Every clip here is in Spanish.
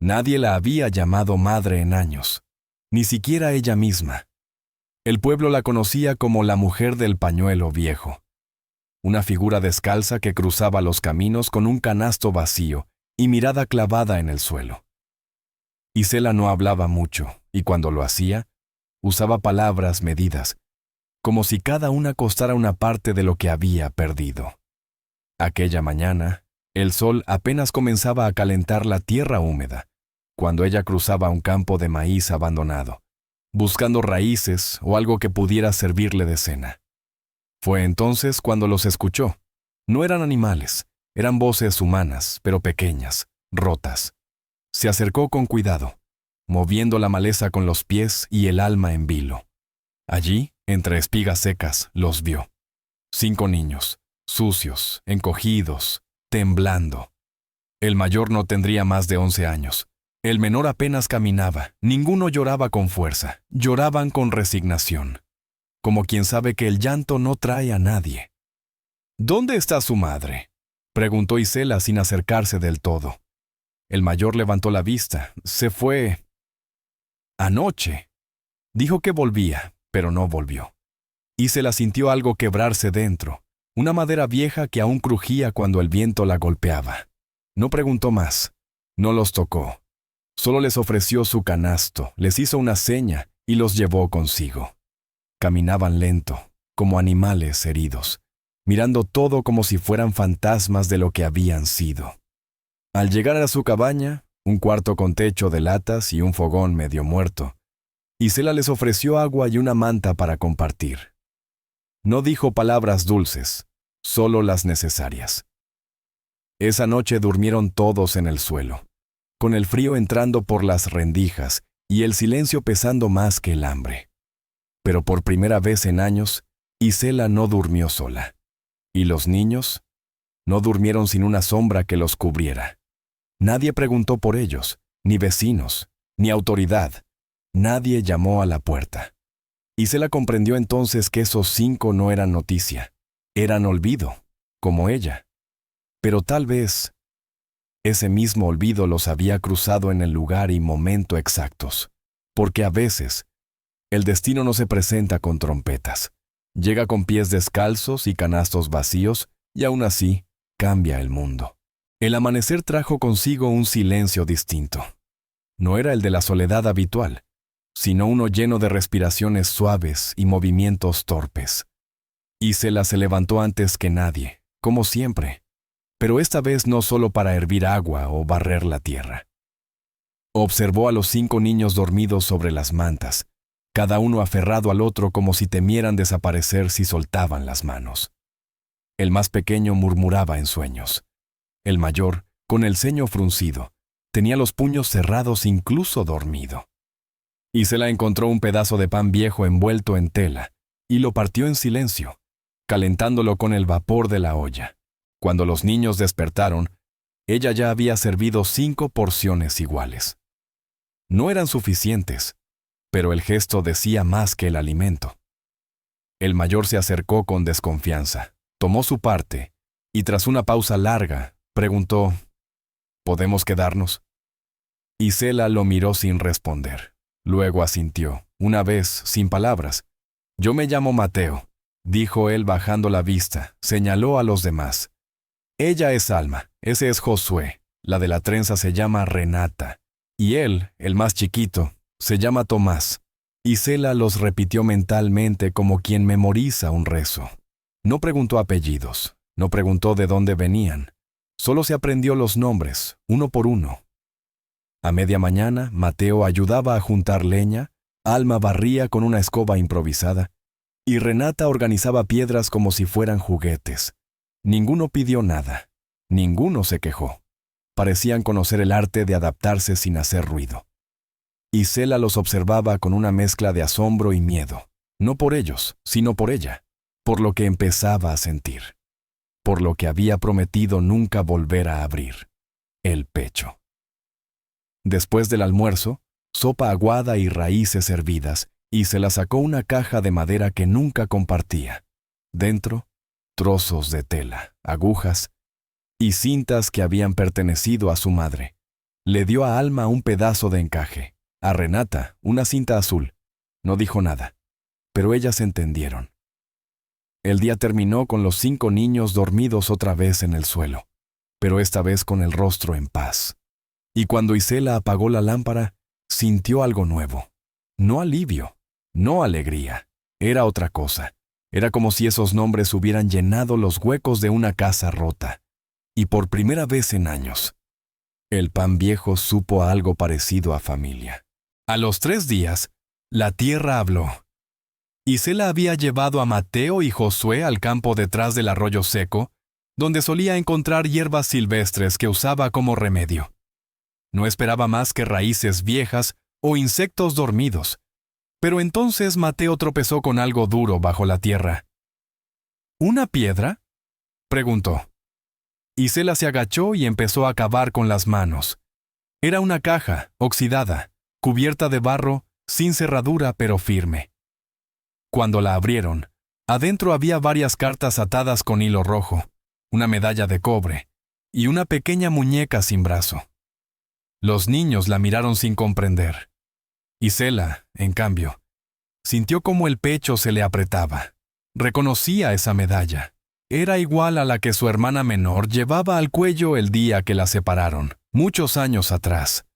Nadie la había llamado madre en años, ni siquiera ella misma. El pueblo la conocía como la mujer del pañuelo viejo, una figura descalza que cruzaba los caminos con un canasto vacío y mirada clavada en el suelo. Isela no hablaba mucho, y cuando lo hacía, usaba palabras medidas, como si cada una costara una parte de lo que había perdido. Aquella mañana, el sol apenas comenzaba a calentar la tierra húmeda, cuando ella cruzaba un campo de maíz abandonado, buscando raíces o algo que pudiera servirle de cena. Fue entonces cuando los escuchó. No eran animales, eran voces humanas, pero pequeñas, rotas. Se acercó con cuidado, moviendo la maleza con los pies y el alma en vilo. Allí, entre espigas secas, los vio. 5 niños, sucios, encogidos, temblando. El mayor no tendría más de 11 años. El menor apenas caminaba. Ninguno lloraba con fuerza, lloraban con resignación, como quien sabe que el llanto no trae a nadie. ¿Dónde está su madre?, preguntó Isela sin acercarse del todo. El mayor levantó la vista. Se fue anoche. Dijo que volvía, pero no volvió. Isela sintió algo quebrarse dentro, una madera vieja que aún crujía cuando el viento la golpeaba. No preguntó más, no los tocó. Solo les ofreció su canasto, les hizo una seña y los llevó consigo. Caminaban lento, como animales heridos, mirando todo como si fueran fantasmas de lo que habían sido. Al llegar a su cabaña, un cuarto con techo de latas y un fogón medio muerto, Isela les ofreció agua y una manta para compartir. No dijo palabras dulces, solo las necesarias. Esa noche durmieron todos en el suelo, con el frío entrando por las rendijas y el silencio pesando más que el hambre. Pero por primera vez en años, Isela no durmió sola. ¿Y los niños? No durmieron sin una sombra que los cubriera. Nadie preguntó por ellos, ni vecinos, ni autoridad. Nadie llamó a la puerta. Isela comprendió entonces que esos 5 no eran noticia, eran olvido, como ella. Pero tal vez ese mismo olvido los había cruzado en el lugar y momento exactos, porque a veces el destino no se presenta con trompetas, llega con pies descalzos y canastos vacíos y aún así cambia el mundo. El amanecer trajo consigo un silencio distinto. No era el de la soledad habitual, sino uno lleno de respiraciones suaves y movimientos torpes. Isela se levantó antes que nadie, como siempre, pero esta vez no solo para hervir agua o barrer la tierra. Observó a los 5 niños dormidos sobre las mantas, cada uno aferrado al otro como si temieran desaparecer si soltaban las manos. El más pequeño murmuraba en sueños. El mayor, con el ceño fruncido, tenía los puños cerrados incluso dormido. Isela encontró un pedazo de pan viejo envuelto en tela y lo partió en silencio, calentándolo con el vapor de la olla. Cuando los niños despertaron, ella ya había servido 5 porciones iguales. No eran suficientes, pero el gesto decía más que el alimento. El mayor se acercó con desconfianza, tomó su parte y tras una pausa larga, preguntó: ¿Podemos quedarnos? Isela lo miró sin responder. Luego asintió, una vez, sin palabras. Yo me llamo Mateo, dijo él bajando la vista, señaló a los demás. Ella es Alma, ese es Josué, la de la trenza se llama Renata, y él, el más chiquito, se llama Tomás. Isela los repitió mentalmente como quien memoriza un rezo. No preguntó apellidos, no preguntó de dónde venían, solo se aprendió los nombres, uno por uno. A media mañana, Mateo ayudaba a juntar leña, Alma barría con una escoba improvisada, y Renata organizaba piedras como si fueran juguetes. Ninguno pidió nada, ninguno se quejó. Parecían conocer el arte de adaptarse sin hacer ruido. Isela los observaba con una mezcla de asombro y miedo, no por ellos, sino por ella, por lo que empezaba a sentir, por lo que había prometido nunca volver a abrir, el pecho. Después del almuerzo, sopa aguada y raíces hervidas, y se la sacó una caja de madera que nunca compartía. Dentro, trozos de tela, agujas y cintas que habían pertenecido a su madre. Le dio a Alma un pedazo de encaje, a Renata una cinta azul. No dijo nada, pero ellas entendieron. El día terminó con los 5 niños dormidos otra vez en el suelo, pero esta vez con el rostro en paz. Y cuando Isela apagó la lámpara, sintió algo nuevo. No alivio, no alegría, era otra cosa. Era como si esos nombres hubieran llenado los huecos de una casa rota. Y por primera vez en años, el pan viejo supo a algo parecido a familia. A los 3 días, la tierra habló. Isela había llevado a Mateo y Josué al campo detrás del arroyo seco, donde solía encontrar hierbas silvestres que usaba como remedio. No esperaba más que raíces viejas o insectos dormidos. Pero entonces Mateo tropezó con algo duro bajo la tierra. ¿Una piedra?, preguntó. Isela se agachó y empezó a cavar con las manos. Era una caja, oxidada, cubierta de barro, sin cerradura pero firme. Cuando la abrieron, adentro había varias cartas atadas con hilo rojo, una medalla de cobre y una pequeña muñeca sin brazo. Los niños la miraron sin comprender. Isela, en cambio, sintió cómo el pecho se le apretaba. Reconocía esa medalla. Era igual a la que su hermana menor llevaba al cuello el día que la separaron, muchos años atrás.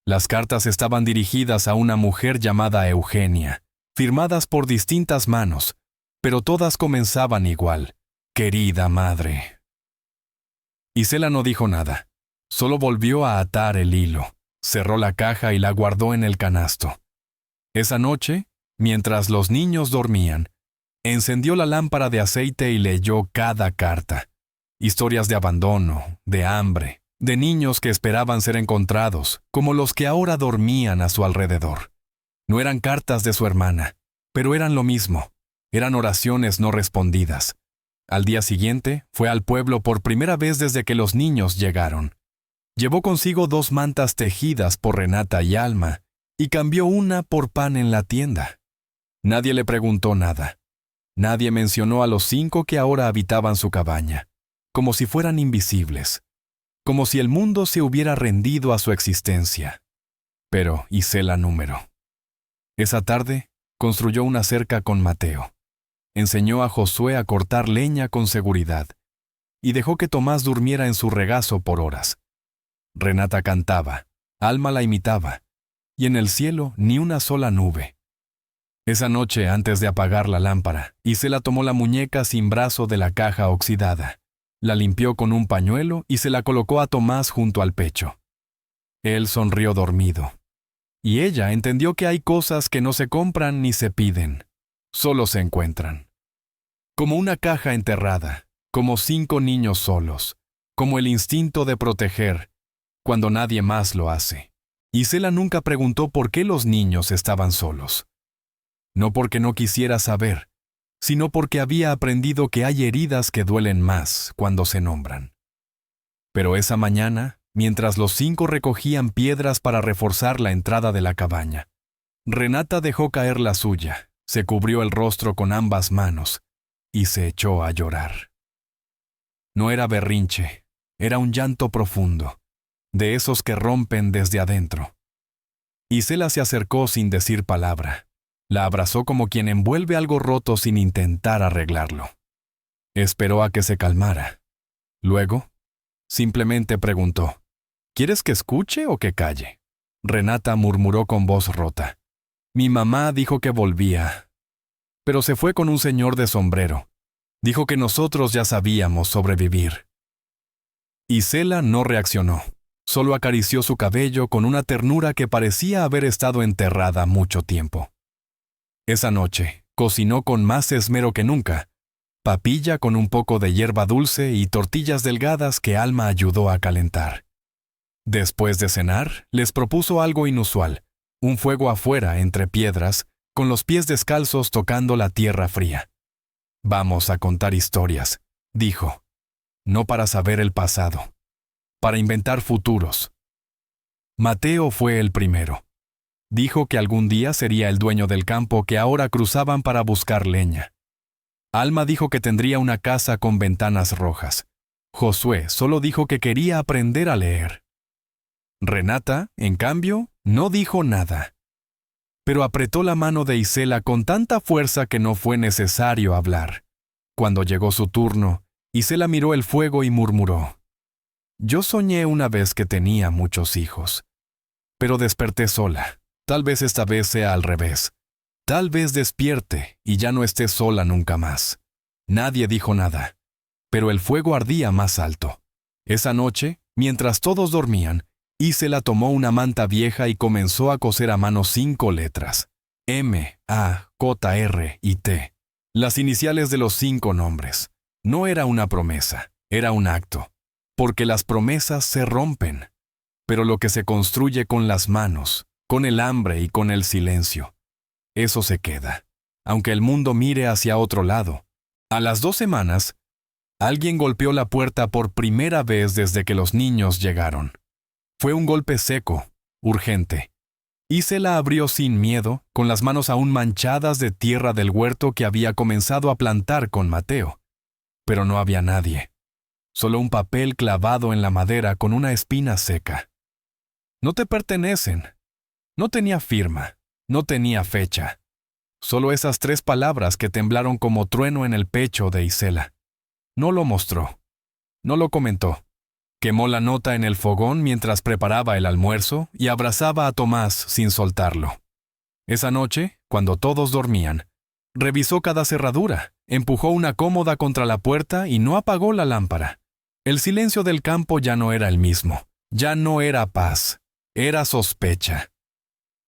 Las cartas estaban dirigidas a una mujer llamada Eugenia, firmadas por distintas manos, pero todas comenzaban igual: querida madre. Isela no dijo nada, solo volvió a atar el hilo, cerró la caja y la guardó en el canasto. Esa noche, mientras los niños dormían, encendió la lámpara de aceite y leyó cada carta. Historias de abandono, de hambre, de niños que esperaban ser encontrados, como los que ahora dormían a su alrededor. No eran cartas de su hermana, pero eran lo mismo. Eran oraciones no respondidas. Al día siguiente, fue al pueblo por primera vez desde que los niños llegaron. Llevó consigo 2 mantas tejidas por Renata y Alma, y cambió una por pan en la tienda. Nadie le preguntó nada. Nadie mencionó a los 5 que ahora habitaban su cabaña, como si fueran invisibles, como si el mundo se hubiera rendido a su existencia. Pero Isela número. Esa tarde, construyó una cerca con Mateo. Enseñó a Josué a cortar leña con seguridad, y dejó que Tomás durmiera en su regazo por horas. Renata cantaba, Alma la imitaba, y en el cielo ni una sola nube. Esa noche, antes de apagar la lámpara, Isela tomó la muñeca sin brazo de la caja oxidada, la limpió con un pañuelo y se la colocó a Tomás junto al pecho. Él sonrió dormido, y ella entendió que hay cosas que no se compran ni se piden, solo se encuentran. Como una caja enterrada, como 5 niños solos, como el instinto de proteger, cuando nadie más lo hace. Isela nunca preguntó por qué los niños estaban solos. No porque no quisiera saber, sino porque había aprendido que hay heridas que duelen más cuando se nombran. Pero esa mañana, mientras los 5 recogían piedras para reforzar la entrada de la cabaña, Renata dejó caer la suya, se cubrió el rostro con ambas manos y se echó a llorar. No era berrinche, era un llanto profundo, de esos que rompen desde adentro. Isela se acercó sin decir palabra. La abrazó como quien envuelve algo roto sin intentar arreglarlo. Esperó a que se calmara. Luego, simplemente preguntó, ¿quieres que escuche o que calle? Renata murmuró con voz rota. Mi mamá dijo que volvía, pero se fue con un señor de sombrero. Dijo que nosotros ya sabíamos sobrevivir. Isela no reaccionó. Solo acarició su cabello con una ternura que parecía haber estado enterrada mucho tiempo. Esa noche, cocinó con más esmero que nunca, papilla con un poco de hierba dulce y tortillas delgadas que Alma ayudó a calentar. Después de cenar, les propuso algo inusual, un fuego afuera entre piedras, con los pies descalzos tocando la tierra fría. Vamos a contar historias, dijo, no para saber el pasado, para inventar futuros. Mateo fue el primero. Dijo que algún día sería el dueño del campo que ahora cruzaban para buscar leña. Alma dijo que tendría una casa con ventanas rojas. Josué solo dijo que quería aprender a leer. Renata, en cambio, no dijo nada. Pero apretó la mano de Isela con tanta fuerza que no fue necesario hablar. Cuando llegó su turno, Isela miró el fuego y murmuró: «Yo soñé una vez que tenía muchos hijos, pero desperté sola. Tal vez esta vez sea al revés. Tal vez despierte y ya no esté sola nunca más». Nadie dijo nada, pero el fuego ardía más alto. Esa noche, mientras todos dormían, Isela tomó una manta vieja y comenzó a coser a mano 5 letras: M, A, J, R y T. Las iniciales de los 5 nombres. No era una promesa, era un acto. Porque las promesas se rompen. Pero lo que se construye con las manos, con el hambre y con el silencio, eso se queda, aunque el mundo mire hacia otro lado. A las 2 semanas, alguien golpeó la puerta por primera vez desde que los niños llegaron. Fue un golpe seco, urgente. Isela abrió sin miedo, con las manos aún manchadas de tierra del huerto que había comenzado a plantar con Mateo. Pero no había nadie. Solo un papel clavado en la madera con una espina seca. No te pertenecen. No tenía firma, no tenía fecha. Solo esas 3 palabras que temblaron como trueno en el pecho de Isela. No lo mostró. No lo comentó. Quemó la nota en el fogón mientras preparaba el almuerzo y abrazaba a Tomás sin soltarlo. Esa noche, cuando todos dormían, revisó cada cerradura, empujó una cómoda contra la puerta y no apagó la lámpara. El silencio del campo ya no era el mismo. Ya no era paz. Era sospecha.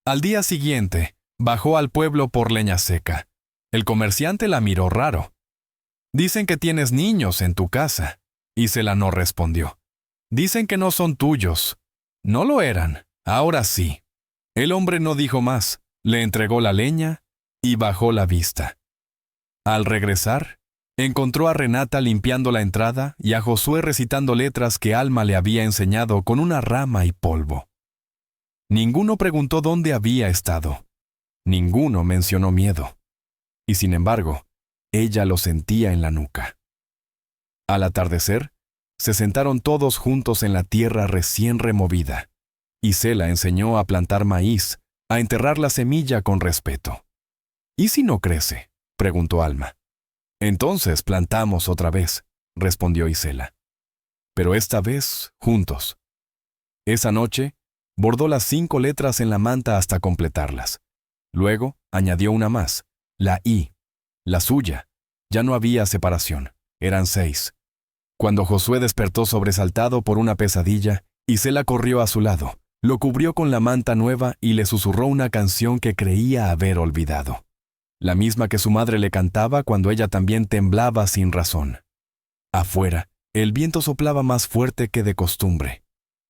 Al día siguiente, bajó al pueblo por leña seca. El comerciante la miró raro. «Dicen que tienes niños en tu casa», Isela no respondió. «Dicen que no son tuyos». No lo eran, ahora sí. El hombre no dijo más, le entregó la leña y bajó la vista. Al regresar, encontró a Renata limpiando la entrada y a Josué recitando letras que Alma le había enseñado con una rama y polvo. Ninguno preguntó dónde había estado. Ninguno mencionó miedo. Y sin embargo, ella lo sentía en la nuca. Al atardecer, se sentaron todos juntos en la tierra recién removida. Isela enseñó a plantar maíz, a enterrar la semilla con respeto. «¿Y si no crece?», preguntó Alma. «Entonces plantamos otra vez», respondió Isela. Pero esta vez, juntos. Esa noche, bordó las 5 letras en la manta hasta completarlas. Luego, añadió una más, la I, la suya. Ya no había separación, eran 6. Cuando Josué despertó sobresaltado por una pesadilla, Isela corrió a su lado, lo cubrió con la manta nueva y le susurró una canción que creía haber olvidado. La misma que su madre le cantaba cuando ella también temblaba sin razón. Afuera, el viento soplaba más fuerte que de costumbre.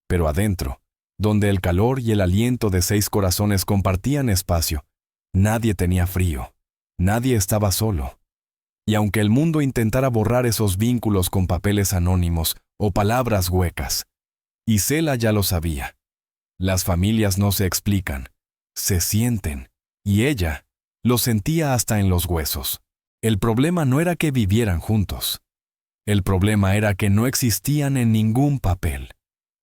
Pero adentro, donde el calor y el aliento de 6 corazones compartían espacio, nadie tenía frío, nadie estaba solo. Y aunque el mundo intentara borrar esos vínculos con papeles anónimos o palabras huecas, Isela ya lo sabía. Las familias no se explican, se sienten, y ella lo sentía hasta en los huesos. El problema no era que vivieran juntos. El problema era que no existían en ningún papel.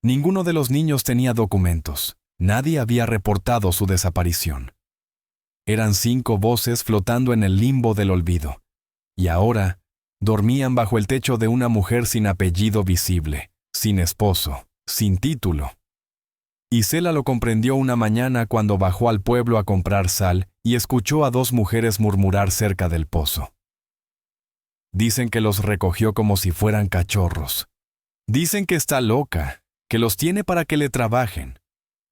Ninguno de los niños tenía documentos. Nadie había reportado su desaparición. Eran 5 voces flotando en el limbo del olvido. Y ahora, dormían bajo el techo de una mujer sin apellido visible, sin esposo, sin título. Isela lo comprendió una mañana cuando bajó al pueblo a comprar sal y escuchó a 2 mujeres murmurar cerca del pozo. Dicen que los recogió como si fueran cachorros. Dicen que está loca, que los tiene para que le trabajen.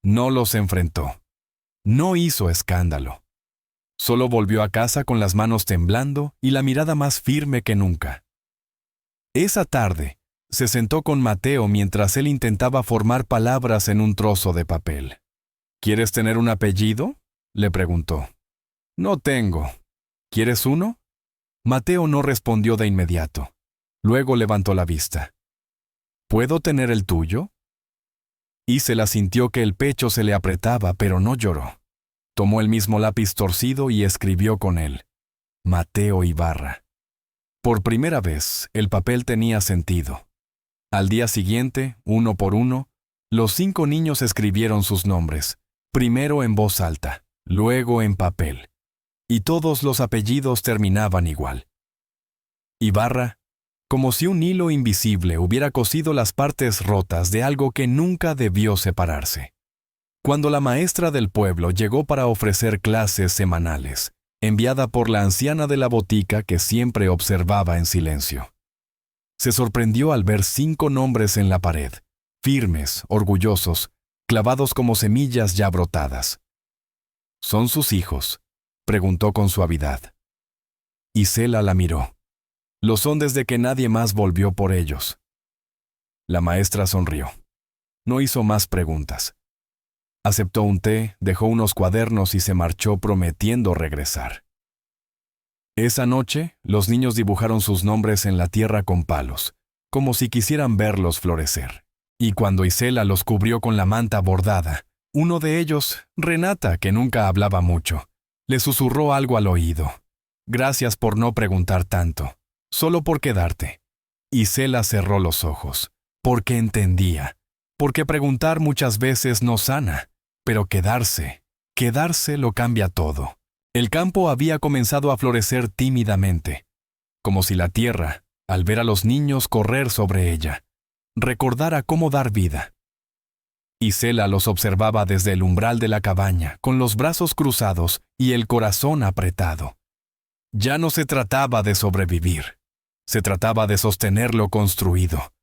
No los enfrentó. No hizo escándalo. Solo volvió a casa con las manos temblando y la mirada más firme que nunca. Esa tarde, se sentó con Mateo mientras él intentaba formar palabras en un trozo de papel. «¿Quieres tener un apellido?», le preguntó. «No tengo. ¿Quieres uno?». Mateo no respondió de inmediato. Luego levantó la vista. «¿Puedo tener el tuyo?». Isela sintió que el pecho se le apretaba, pero no lloró. Tomó el mismo lápiz torcido y escribió con él: Mateo Ibarra. Por primera vez, el papel tenía sentido. Al día siguiente, uno por uno, Los 5 niños escribieron sus nombres, primero en voz alta, luego en papel. Y todos los apellidos terminaban igual. Ibarra, como si un hilo invisible hubiera cosido las partes rotas de algo que nunca debió separarse. Cuando la maestra del pueblo llegó para ofrecer clases semanales, enviada por la anciana de la botica que siempre observaba en silencio, se sorprendió al ver 5 nombres en la pared, firmes, orgullosos, clavados como semillas ya brotadas. ¿Son sus hijos?, preguntó con suavidad. Isela la miró. Lo son desde que nadie más volvió por ellos. La maestra sonrió. No hizo más preguntas. Aceptó un té, dejó unos cuadernos y se marchó prometiendo regresar. Esa noche, los niños dibujaron sus nombres en la tierra con palos, como si quisieran verlos florecer. Y cuando Isela los cubrió con la manta bordada, uno de ellos, Renata, que nunca hablaba mucho, le susurró algo al oído. Gracias por no preguntar tanto, solo por quedarte. Isela cerró los ojos, porque entendía, porque preguntar muchas veces no sana, pero quedarse lo cambia todo. El campo había comenzado a florecer tímidamente, como si la tierra, al ver a los niños correr sobre ella, recordara cómo dar vida. Isela los observaba desde el umbral de la cabaña, con los brazos cruzados y el corazón apretado. Ya no se trataba de sobrevivir, se trataba de sostener lo construido,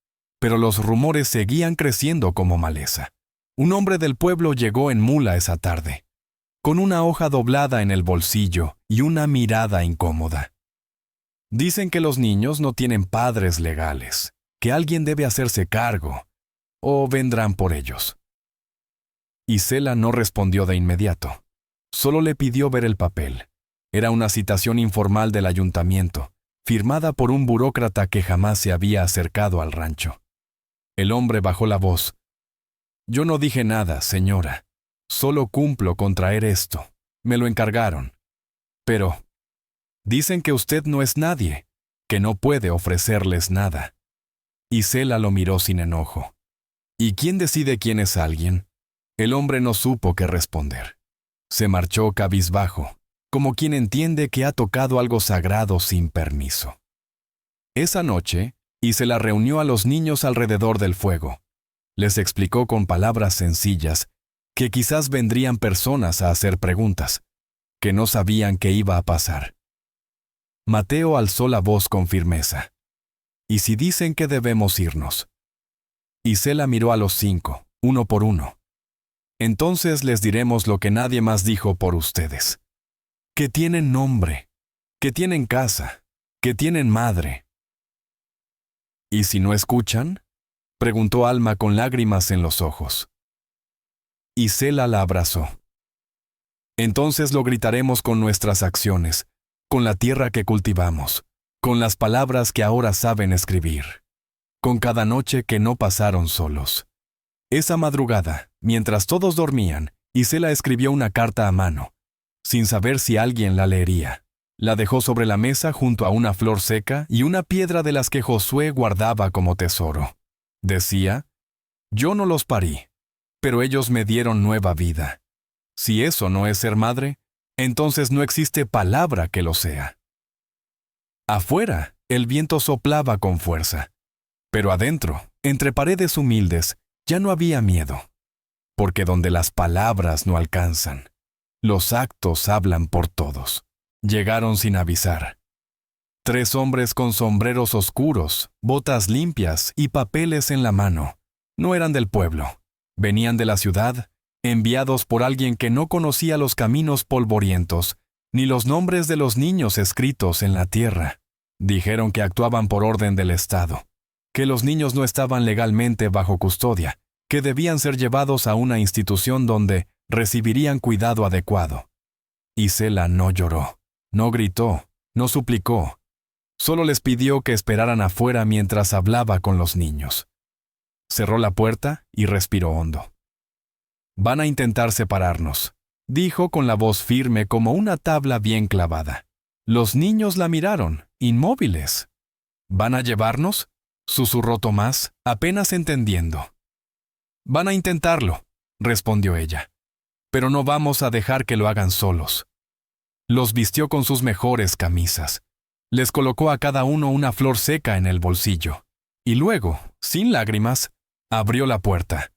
pero los rumores seguían creciendo como maleza. Un hombre del pueblo llegó en mula esa tarde, con una hoja doblada en el bolsillo y una mirada incómoda. Dicen que los niños no tienen padres legales, que alguien debe hacerse cargo, o vendrán por ellos. Isela no respondió de inmediato. Solo le pidió ver el papel. Era una citación informal del ayuntamiento, firmada por un burócrata que jamás se había acercado al rancho. El hombre bajó la voz. Yo no dije nada, señora. Solo cumplo con traer esto. Me lo encargaron. Pero dicen que usted no es nadie, que no puede ofrecerles nada. Isela lo miró sin enojo. ¿Y quién decide quién es alguien? El hombre no supo qué responder. Se marchó cabizbajo, como quien entiende que ha tocado algo sagrado sin permiso. Esa noche, Isela reunió a los niños alrededor del fuego. Les explicó con palabras sencillas que quizás vendrían personas a hacer preguntas, que no sabían qué iba a pasar. Mateo alzó la voz con firmeza. ¿Y si dicen que debemos irnos? Isela miró a los 5, uno por uno. Entonces les diremos lo que nadie más dijo por ustedes. Que tienen nombre, que tienen casa, que tienen madre. ¿Y si no escuchan?, preguntó Alma con lágrimas en los ojos. Isela la abrazó. Entonces lo gritaremos con nuestras acciones, con la tierra que cultivamos, con las palabras que ahora saben escribir, con cada noche que no pasaron solos. Esa madrugada, mientras todos dormían, Isela escribió una carta a mano, sin saber si alguien la leería. La dejó sobre la mesa junto a una flor seca y una piedra de las que Josué guardaba como tesoro. Decía, yo no los parí, pero ellos me dieron nueva vida. Si eso no es ser madre, entonces no existe palabra que lo sea. Afuera, el viento soplaba con fuerza, pero adentro, entre paredes humildes, ya no había miedo, porque donde las palabras no alcanzan, los actos hablan por todos. Llegaron sin avisar. 3 hombres con sombreros oscuros, botas limpias y papeles en la mano. No eran del pueblo. Venían de la ciudad, enviados por alguien que no conocía los caminos polvorientos, ni los nombres de los niños escritos en la tierra. Dijeron que actuaban por orden del Estado, que los niños no estaban legalmente bajo custodia, que debían ser llevados a una institución donde recibirían cuidado adecuado. Isela no lloró, no gritó, no suplicó. Solo les pidió que esperaran afuera mientras hablaba con los niños. Cerró la puerta y respiró hondo. Van a intentar separarnos, dijo con la voz firme como una tabla bien clavada. Los niños la miraron, inmóviles. ¿Van a llevarnos?, susurró Tomás, apenas entendiendo. Van a intentarlo, respondió ella, pero no vamos a dejar que lo hagan solos. Los vistió con sus mejores camisas. Les colocó a cada uno una flor seca en el bolsillo. Y luego, sin lágrimas, abrió la puerta.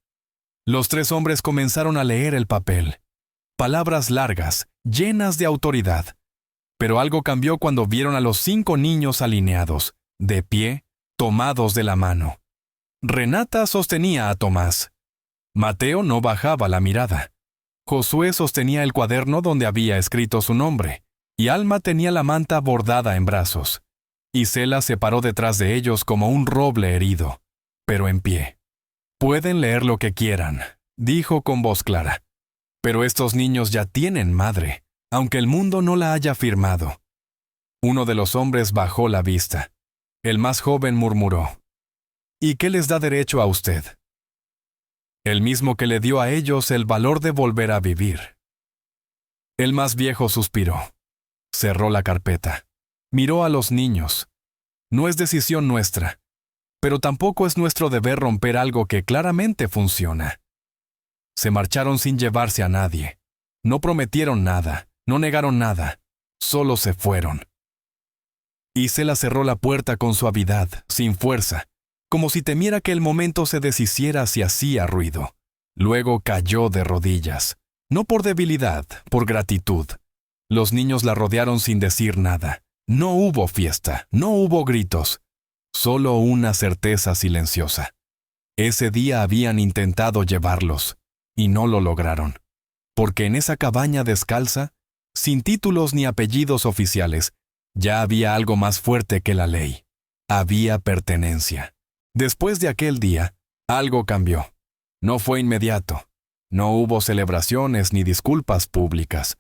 Los 3 hombres comenzaron a leer el papel. Palabras largas, llenas de autoridad. Pero algo cambió cuando vieron a los 5 niños alineados, de pie, tomados de la mano. Renata sostenía a Tomás. Mateo no bajaba la mirada. Josué sostenía el cuaderno donde había escrito su nombre, y Alma tenía la manta bordada en brazos. Isela se paró detrás de ellos como un roble herido, pero en pie. «Pueden leer lo que quieran», dijo con voz clara. «Pero estos niños ya tienen madre, aunque el mundo no la haya firmado». Uno de los hombres bajó la vista. El más joven murmuró: «¿Y qué les da derecho a usted?» «El mismo que le dio a ellos el valor de volver a vivir». El más viejo suspiró. Cerró la carpeta. Miró a los niños. «No es decisión nuestra, pero tampoco es nuestro deber romper algo que claramente funciona». Se marcharon sin llevarse a nadie. No prometieron nada, no negaron nada, solo se fueron. Isela cerró la puerta con suavidad, sin fuerza, como si temiera que el momento se deshiciera si hacía ruido. Luego cayó de rodillas, no por debilidad, por gratitud. Los niños la rodearon sin decir nada. No hubo fiesta, no hubo gritos, solo una certeza silenciosa. Ese día habían intentado llevarlos, y no lo lograron. Porque en esa cabaña descalza, sin títulos ni apellidos oficiales, ya había algo más fuerte que la ley. Había pertenencia. Después de aquel día, algo cambió. No fue inmediato. No hubo celebraciones ni disculpas públicas.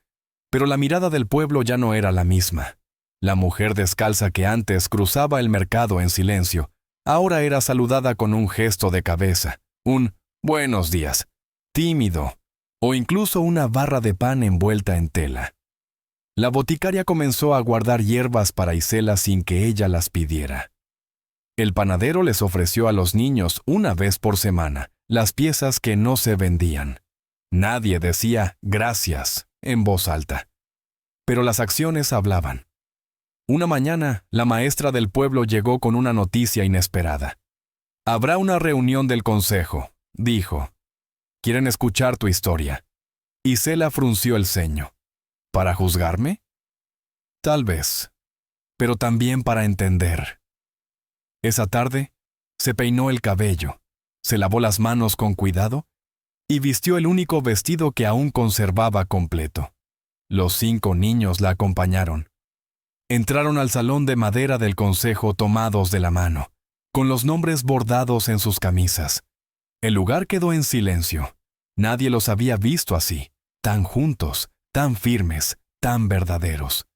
Pero la mirada del pueblo ya no era la misma. La mujer descalza que antes cruzaba el mercado en silencio, ahora era saludada con un gesto de cabeza, un «buenos días», tímido, o incluso una barra de pan envuelta en tela. La boticaria comenzó a guardar hierbas para Isela sin que ella las pidiera. El panadero les ofreció a los niños una vez por semana las piezas que no se vendían. Nadie decía «gracias» en voz alta. Pero las acciones hablaban. Una mañana, la maestra del pueblo llegó con una noticia inesperada. «Habrá una reunión del consejo», dijo. «¿Quieren escuchar tu historia?» Isela frunció el ceño. «¿Para juzgarme?» «Tal vez, pero también para entender». Esa tarde, se peinó el cabello, se lavó las manos con cuidado y vistió el único vestido que aún conservaba completo. Los 5 niños la acompañaron. Entraron al salón de madera del consejo tomados de la mano, con los nombres bordados en sus camisas. El lugar quedó en silencio. Nadie los había visto así, tan juntos, tan firmes, tan verdaderos.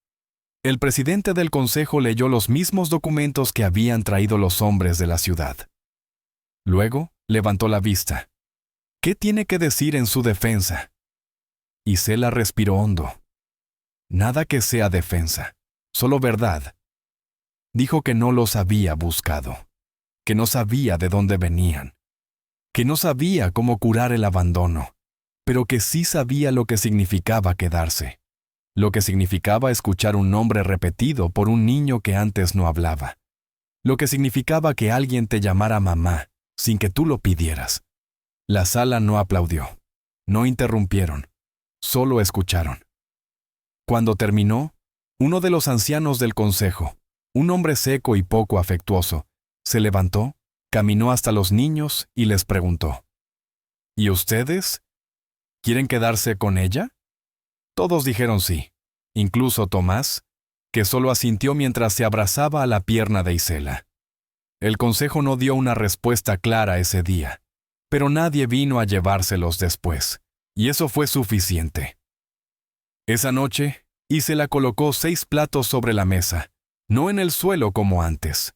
El presidente del consejo leyó los mismos documentos que habían traído los hombres de la ciudad. Luego levantó la vista. ¿Qué tiene que decir en su defensa? Isela respiró hondo. Nada que sea defensa. Solo verdad. Dijo que no los había buscado, que no sabía de dónde venían, que no sabía cómo curar el abandono, pero que sí sabía lo que significaba quedarse, lo que significaba escuchar un nombre repetido por un niño que antes no hablaba, lo que significaba que alguien te llamara mamá sin que tú lo pidieras. La sala no aplaudió, no interrumpieron, solo escucharon. Cuando terminó, uno de los ancianos del consejo, un hombre seco y poco afectuoso, se levantó, caminó hasta los niños y les preguntó: ¿Y ustedes? ¿Quieren quedarse con ella? Todos dijeron sí, incluso Tomás, que solo asintió mientras se abrazaba a la pierna de Isela. El consejo no dio una respuesta clara ese día, pero nadie vino a llevárselos después, y eso fue suficiente. Esa noche, Isela colocó 6 platos sobre la mesa, no en el suelo como antes.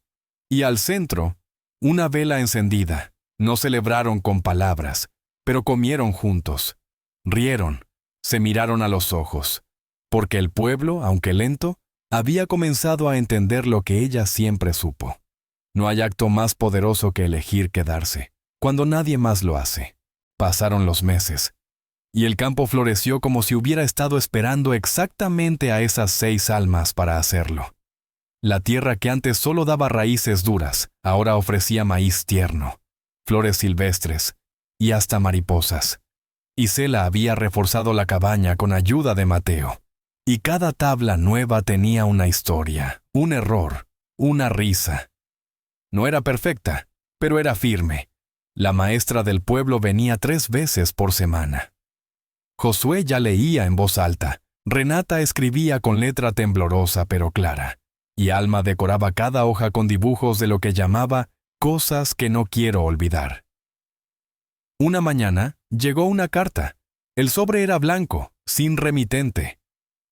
Y al centro, una vela encendida. No celebraron con palabras, pero comieron juntos. Rieron, se miraron a los ojos, porque el pueblo, aunque lento, había comenzado a entender lo que ella siempre supo. No hay acto más poderoso que elegir quedarse, cuando nadie más lo hace. Pasaron los meses, y el campo floreció como si hubiera estado esperando exactamente a esas 6 almas para hacerlo. La tierra que antes solo daba raíces duras, ahora ofrecía maíz tierno, flores silvestres y hasta mariposas. Isela había reforzado la cabaña con ayuda de Mateo, y cada tabla nueva tenía una historia, un error, una risa. No era perfecta, pero era firme. La maestra del pueblo venía 3 veces por semana. Josué ya leía en voz alta, Renata escribía con letra temblorosa pero clara, y Alma decoraba cada hoja con dibujos de lo que llamaba cosas que no quiero olvidar. Una mañana llegó una carta. El sobre era blanco, sin remitente.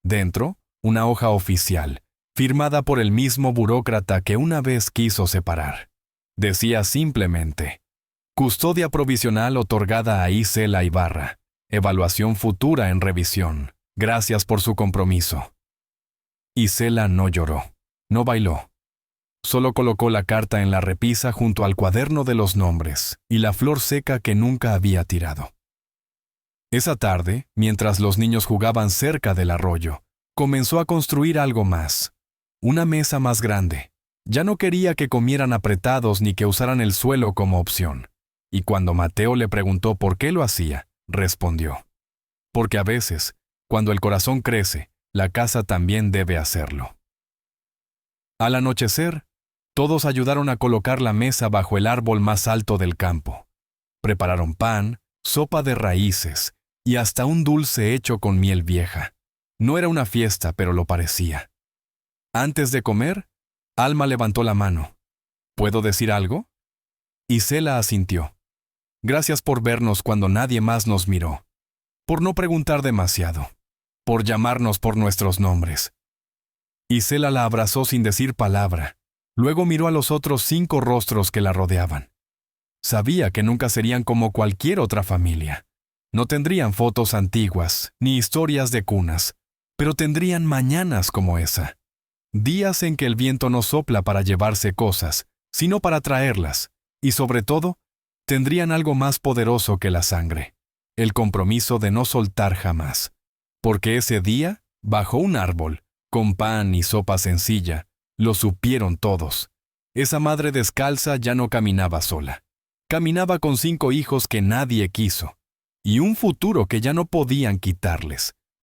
Dentro, una hoja oficial, firmada por el mismo burócrata que una vez quiso separar. Decía simplemente: custodia provisional otorgada a Isela Ibarra. Evaluación futura en revisión. Gracias por su compromiso. Isela no lloró, no bailó. Solo colocó la carta en la repisa junto al cuaderno de los nombres y la flor seca que nunca había tirado. Esa tarde, mientras los niños jugaban cerca del arroyo, comenzó a construir algo más. Una mesa más grande. Ya no quería que comieran apretados ni que usaran el suelo como opción. Y cuando Mateo le preguntó por qué lo hacía, respondió: porque a veces, cuando el corazón crece, la casa también debe hacerlo. Al anochecer, todos ayudaron a colocar la mesa bajo el árbol más alto del campo. Prepararon pan, sopa de raíces y hasta un dulce hecho con miel vieja. No era una fiesta, pero lo parecía. Antes de comer, Alma levantó la mano. ¿Puedo decir algo? Isela asintió. Gracias por vernos cuando nadie más nos miró. Por no preguntar demasiado. Por llamarnos por nuestros nombres. Isela la abrazó sin decir palabra. Luego miró a los otros 5 rostros que la rodeaban. Sabía que nunca serían como cualquier otra familia. No tendrían fotos antiguas, ni historias de cunas, pero tendrían mañanas como esa. Días en que el viento no sopla para llevarse cosas, sino para traerlas, y sobre todo, tendrían algo más poderoso que la sangre, el compromiso de no soltar jamás. Porque ese día, bajo un árbol, con pan y sopa sencilla, lo supieron todos. Esa madre descalza ya no caminaba sola. Caminaba con 5 hijos que nadie quiso, y un futuro que ya no podían quitarles.